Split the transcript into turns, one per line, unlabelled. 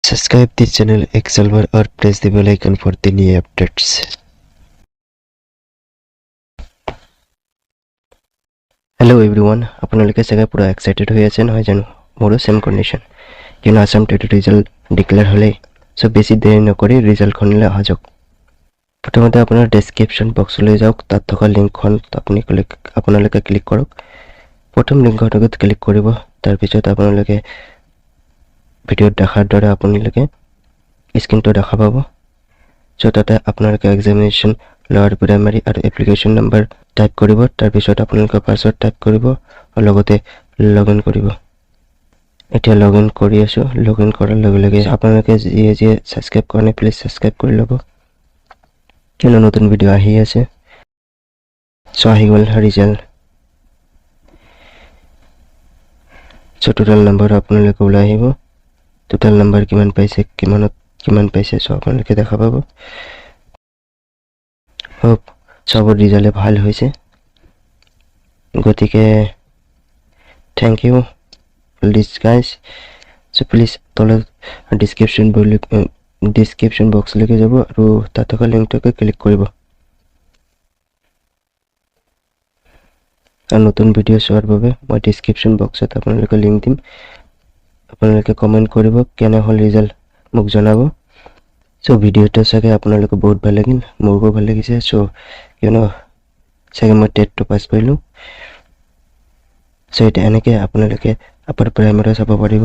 Subscribe this channel Excelver or press the bell icon for the new updates. Hello everyone, আপোনালোকে চাগে পুৰা excited হৈ আছে নহয় জানো মোৰো সেম কন্ডিশন কিনো আসাম টেট ৰিজাল্ট ডিক্লেয়াৰ হ'লে সো বেছি দেৰি নকৰি ৰিজাল্টখনলৈ অহা যাওক প্ৰথমতে আপোনাৰ ডেসক্ৰিপচন বক্সলৈ যাওক তাত থকা লিংকখন আপোনালোকে ক্লিক কৰক প্ৰথম লিংকটোত ক্লিক কৰিব তাৰ পিছত আপোনালোকে ভিডিঅ দেখাৰ দৰে আপোনালোকে স্ক্ৰিনটো দেখা পাব সো তাতে আপোনালোকে এক্সামিনেশ্যন লোৱাৰ প্ৰাইমাৰী আৰু এপ্লিকেশ্যন নম্বৰ টাইপ কৰিব তাৰ পিছত আপোনালোকৰ পাছৱৰ্ড টাইপ কৰিব আৰু লগতে লগইন কৰিব এতিয়া লগইন কৰি আছো লগইন কৰাৰ লগে লগে আপোনালোকে যি সাবস্ক্ৰাইব কৰা নাই প্লিজ সাবস্ক্ৰাইব কৰি ল'ব কিনো নতুন ভিডিঅ আহি আছে সো আহি গ'ল ৰিজাল্ট সো টোটাল নম্বৰ আপোনালোকে ওলাই আহিব টোটাল নম্বৰ কিমান পাইছে সো আপোনালোকে দেখা পাব হোপ সবৰ ৰিজাল্ট ভাল হৈছে গতিকে thank you please guys so please তলত ডিসক্ৰিপচন বক্সলৈকে যাব আৰু তাত থকা লিংকটোকে ক্লিক কৰিব আৰু নতুন ভিডিঅ চোৱাৰ বাবে মই ডিসক্ৰিপচন বক্সত আপোনালোকে লিংক দিম আপোনালোকে কমেন্ট কৰিব কেনে হ'ল ৰিজাল্ট মোক জনাব সো ভিডিঅটো চাগে আপোনালোকে বহুত ভাল লাগিল মোৰো ভাল লাগিছে সো চাগে মই টেটটো পাছ কৰিলোঁ সো এটা এনেকৈ আপোনালোকে আপাৰ প্ৰাইমাৰী চাব পাৰিব